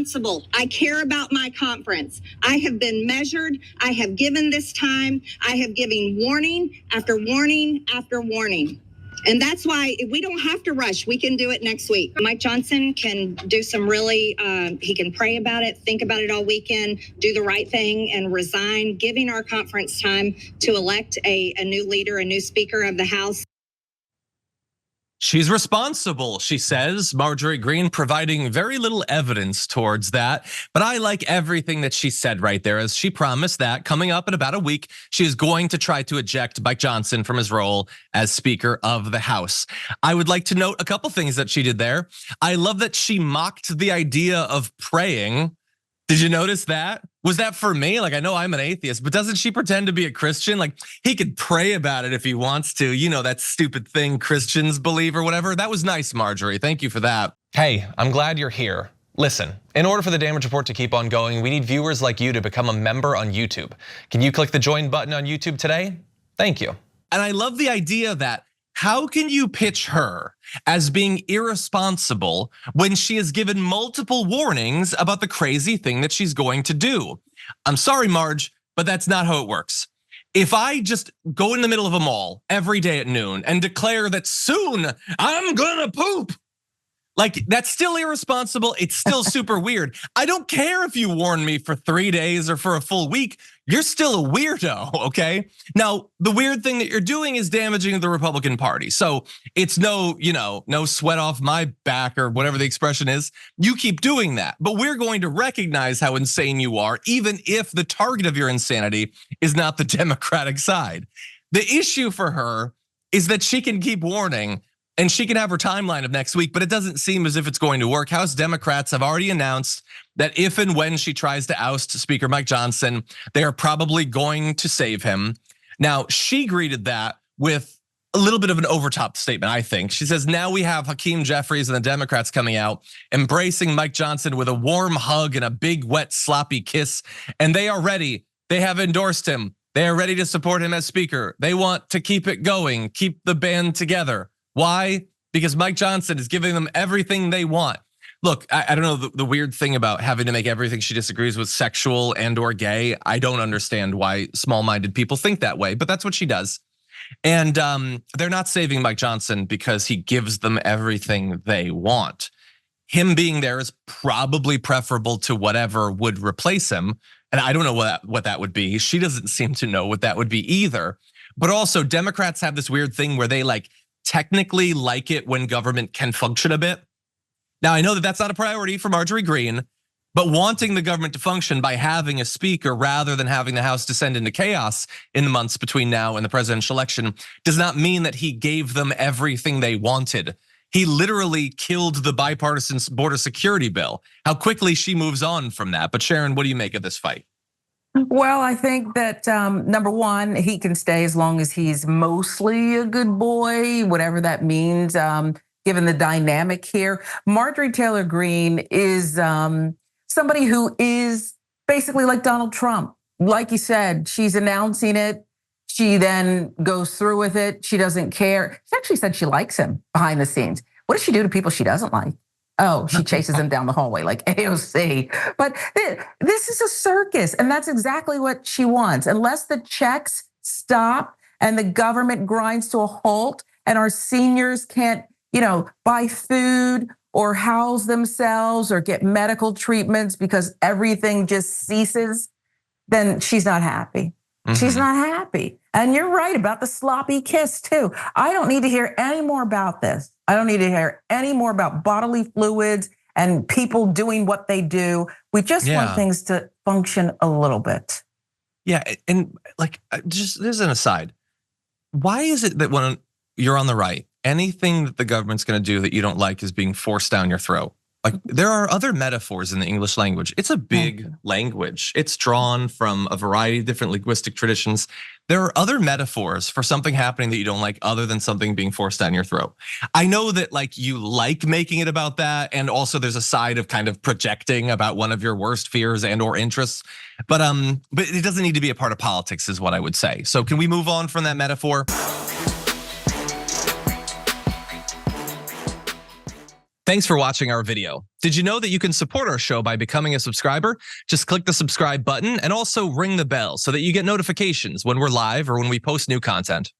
responsible. I care about my conference. I have been measured. I have given this time. I have given warning after warning after warning. And that's why we don't have to rush. We can do it next week. Mike Johnson can do some really, he can pray about it, think about it all weekend, do the right thing and resign, giving our conference time to elect a new leader, a new speaker of the House. She's responsible, she says. Marjorie Greene providing very little evidence towards that. But I like everything that she said right there, as she promised that coming up in about a week, she is going to try to eject Mike Johnson from his role as Speaker of the House. I would like to note a couple things that she did there. I love that she mocked the idea of praying. Did you notice that? Was that for me? Like, I know I'm an atheist, but doesn't she pretend to be a Christian? Like, he could pray about it if he wants to. You know, that stupid thing Christians believe or whatever. That was nice, Marjorie. Thank you for that. Hey, I'm glad you're here. Listen, in order for the Damage Report to keep on going, we need viewers like you to become a member on YouTube. Can you click the join button on YouTube today? Thank you. And I love the idea that how can you pitch her as being irresponsible when she has given multiple warnings about the crazy thing that she's going to do? I'm sorry, Marge, but that's not how it works. If I just go in the middle of a mall every day at noon and declare that soon I'm gonna poop, like, that's still irresponsible. It's still super weird. I don't care if you warn me for 3 days or for a full week. You're still a weirdo, okay? Now, the weird thing that you're doing is damaging the Republican Party. So it's no sweat off my back or whatever the expression is. You keep doing that, but we're going to recognize how insane you are, even if the target of your insanity is not the Democratic side. The issue for her is that she can keep warning and she can have her timeline of next week, but it doesn't seem as if it's going to work. House Democrats have already announced that if and when she tries to oust Speaker Mike Johnson, they are probably going to save him. Now, she greeted that with a little bit of an overtop statement, I think. She says, now we have Hakeem Jeffries and the Democrats coming out, embracing Mike Johnson with a warm hug and a big, wet, sloppy kiss. And they are ready. They have endorsed him. They are ready to support him as Speaker. They want to keep it going, keep the band together. Why? Because Mike Johnson is giving them everything they want. Look, I don't know the weird thing about having to make everything she disagrees with sexual and or gay. I don't understand why small-minded people think that way, but that's what she does. And they're not saving Mike Johnson because he gives them everything they want. Him being there is probably preferable to whatever would replace him. And I don't know what that would be. She doesn't seem to know what that would be either. But also, Democrats have this weird thing where they technically like it when government can function a bit. Now, I know that that's not a priority for Marjorie Greene, but wanting the government to function by having a speaker rather than having the House descend into chaos in the months between now and the presidential election does not mean that he gave them everything they wanted. He literally killed the bipartisan border security bill. How quickly she moves on from that. But Sharon, what do you make of this fight? Well, I think that number one, he can stay as long as he's mostly a good boy, whatever that means, given the dynamic here. Marjorie Taylor Greene is somebody who is basically like Donald Trump. Like you said, she's announcing it. She then goes through with it. She doesn't care. She actually said she likes him behind the scenes. What does she do to people she doesn't like? Oh, she chases him down the hallway like AOC. But this is a circus, and that's exactly what she wants. Unless the checks stop and the government grinds to a halt and our seniors can't, buy food or house themselves or get medical treatments because everything just ceases, then she's not happy. She's not happy. And you're right about the sloppy kiss too. I don't need to hear any more about this. I don't need to hear any more about bodily fluids and people doing what they do. We just want things to function a little bit. Yeah, and just as an aside, why is it that when you're on the right, anything that the government's gonna do that you don't like is being forced down your throat? Like, there are other metaphors in the English language. It's a big language. It's drawn from a variety of different linguistic traditions. There are other metaphors for something happening that you don't like other than something being forced down your throat. I know that you like making it about that, and also there's a side of kind of projecting about one of your worst fears and or interests, but it doesn't need to be a part of politics is what I would say. So can we move on from that metaphor? Thanks for watching our video. Did you know that you can support our show by becoming a subscriber? Just click the subscribe button and also ring the bell so that you get notifications when we're live or when we post new content.